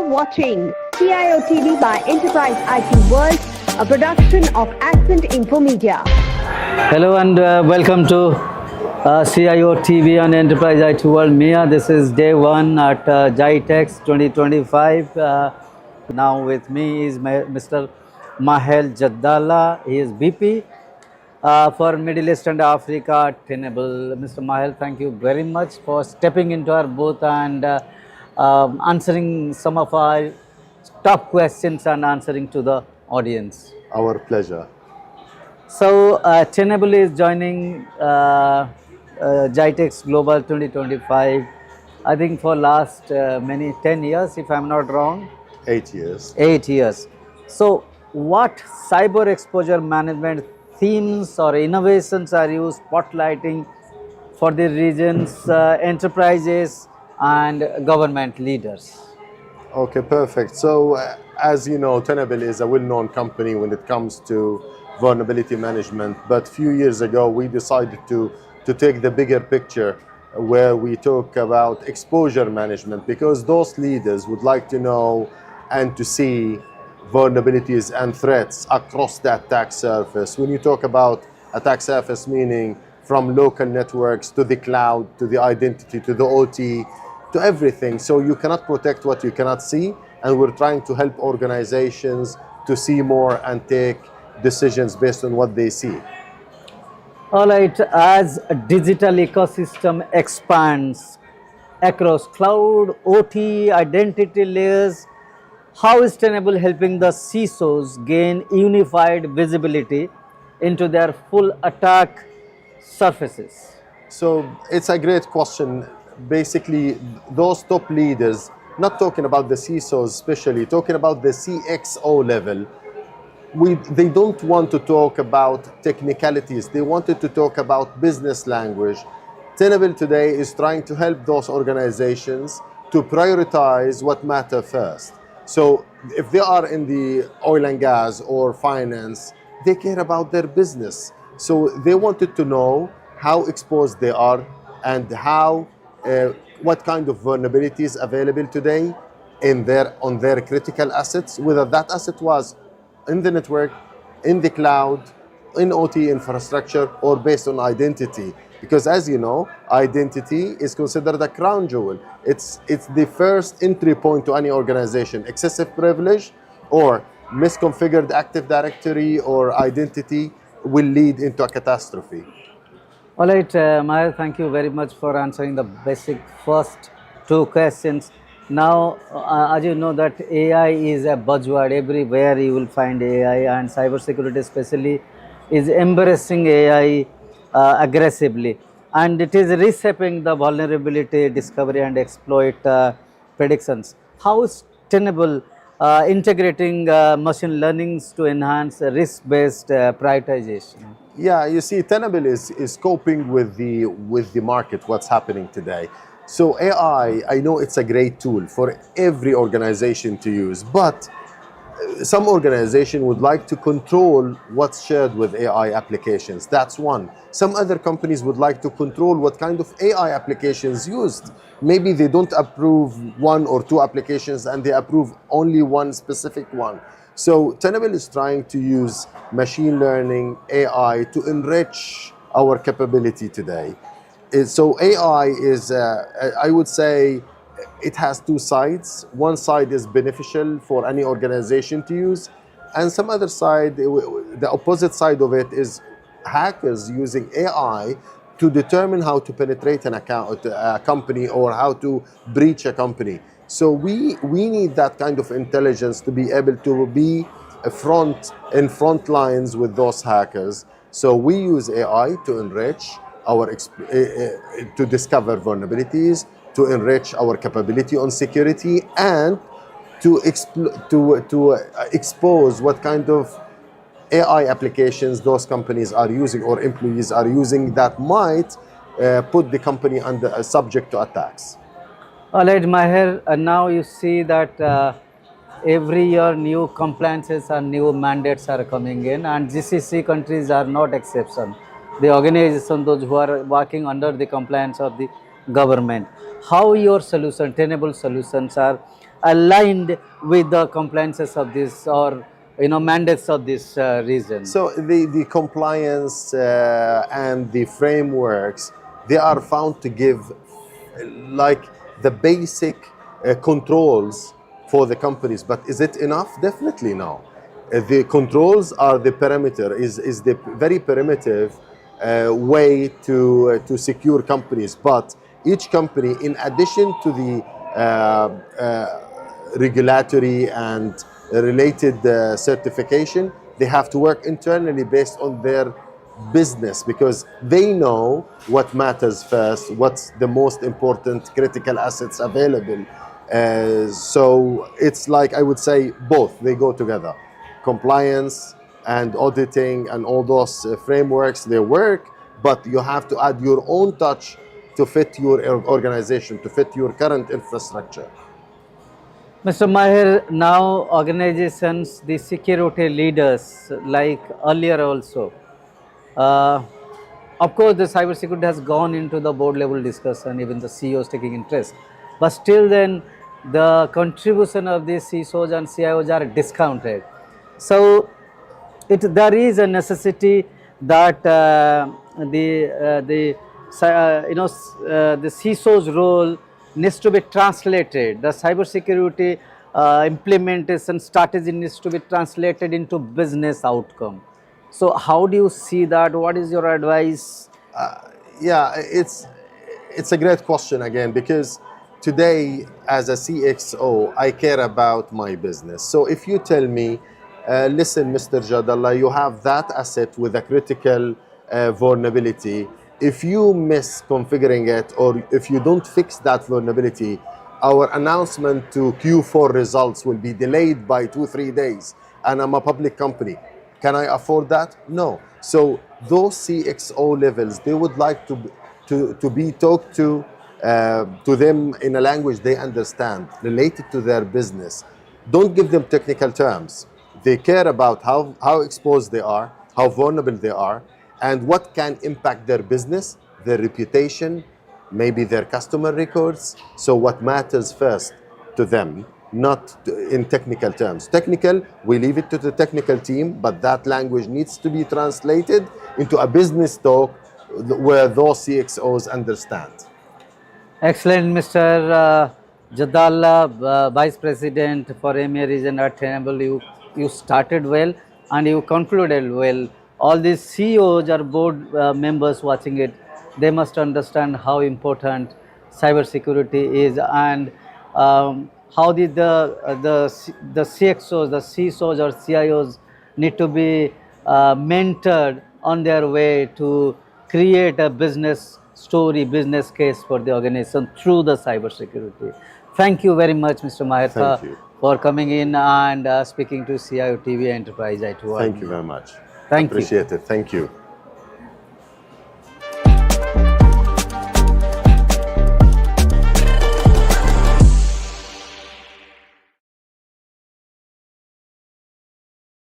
are watching CIOTV by Enterprise IT World, a production of Accent Infomedia. Hello and welcome to CIOTV on Enterprise IT World. Mia, this is day one at GITEX 2025. Now with me is Mr. Maher Jadallah. He is VP for Middle East and Africa at Tenable. Mr. Maher, thank you very much for stepping into our booth and answering some of our top questions and answering to the audience. Our pleasure. So, Tenable is joining GITEX Global 2025, I think for last 10 years, if I'm not wrong. 8 years. 8 years. So, what cyber exposure management themes or innovations are you spotlighting for the region's enterprises and government leaders? Okay, perfect. So, as you know, Tenable is a well-known company when it comes to vulnerability management. But a few years ago, we decided to take the bigger picture where we talk about exposure management, because those leaders would like to know and to see vulnerabilities and threats across the attack surface. When you talk about attack surface, meaning from local networks to the cloud, to the identity, to the OT, to everything. So you cannot protect what you cannot see, and we're trying to help organizations to see more and take decisions based on what they see. All right, as a digital ecosystem expands across cloud, OT, identity layers, how is Tenable helping the CISOs gain unified visibility into their full attack surfaces? So it's a great question. Basically, those top leaders, not talking about the CISOs especially, talking about the CXO level, they don't want to talk about technicalities. They wanted to talk about business language. Tenable today is trying to help those organizations to prioritize what matters first. So if they are in the oil and gas or finance, they care about their business. So they wanted to know how exposed they are and how what kind of vulnerabilities available today on their critical assets, whether that asset was in the network, in the cloud, in OT infrastructure, or based on identity. Because as you know, identity is considered a crown jewel. It's the first entry point to any organization. Excessive privilege or misconfigured Active Directory or identity will lead into a catastrophe. All right, Maher, thank you very much for answering the basic first two questions. Now, as you know that AI is a buzzword, everywhere you will find AI, and cybersecurity especially is embracing AI aggressively, and it is reshaping the vulnerability discovery and exploit predictions. How is Tenable integrating machine learnings to enhance risk-based prioritization? Yeah, you see, Tenable is coping with the market, what's happening today. So AI, I know it's a great tool for every organization to use, but some organization would like to control what's shared with AI applications. That's one. Some other companies would like to control what kind of AI applications used. Maybe they don't approve one or two applications and they approve only one specific one. So Tenable is trying to use machine learning, AI, to enrich our capability today. So AI is, I would say, it has two sides. One side is beneficial for any organization to use, and some other side, the opposite side of it is hackers using AI to determine how to penetrate a company or how to breach a company. So we need that kind of intelligence to be able to be in front lines with those hackers. So we use AI to enrich to discover vulnerabilities, to enrich our capability on security, and to expose what kind of AI applications those companies are using or employees are using that might put the company under subject to attacks. All right, Maher, now you see that every year new compliances and new mandates are coming in, and GCC countries are not exception. The organization, those who are working under the compliance of the government. How your solution, Tenable solutions are aligned with the compliances of this or mandates of this region? So the compliance and the frameworks, they are found to give like the basic controls for the companies, but is it enough? Definitely no. The controls are the perimeter, is the very primitive way to secure companies, but each company, in addition to the regulatory and related certification, they have to work internally based on their business, because they know what matters first, what's the most important critical assets available. So it's like, I would say, both, they go together. Compliance and auditing and all those frameworks, they work, but you have to add your own touch to fit your organization, to fit your current infrastructure. Mr. Maher, now organizations, the security leaders, like earlier also, uh, of course, the cybersecurity has gone into the board level discussion, even the CEOs taking interest. But still then, the contribution of these CISOs and CIOs are discounted. So, there is a necessity that the CISO's role needs to be translated. The cybersecurity implementation strategy needs to be translated into business outcome. So how do you see that? What is your advice? Yeah, it's a great question again, because today as a CXO, I care about my business. So if you tell me, listen, Mr. Jadallah, you have that asset with a critical vulnerability. If you miss configuring it, or if you don't fix that vulnerability, our announcement to Q4 results will be delayed by 2-3 days, and I'm a public company. Can I afford that? No. So those CXO levels, they would like to be talked to them in a language they understand, related to their business. Don't give them technical terms. They care about how exposed they are, how vulnerable they are, and what can impact their business, their reputation, maybe their customer records. So what matters first to them, not in technical terms. Technical, we leave it to the technical team, but that language needs to be translated into a business talk where those CXOs understand. Excellent, Mr. Jadallah, Vice President for EMEA region at Tenable. You started well and you concluded well. All these CEOs or board members watching it, they must understand how important cybersecurity is, and how the CXOs, the CISOs or CIOs need to be mentored on their way to create a business story, business case for the organization through the cybersecurity. Thank you very much, Mr. Maher, for coming in and speaking to CIOTV Enterprise IT World. Thank you very much. Thank you. Appreciate it. Thank you.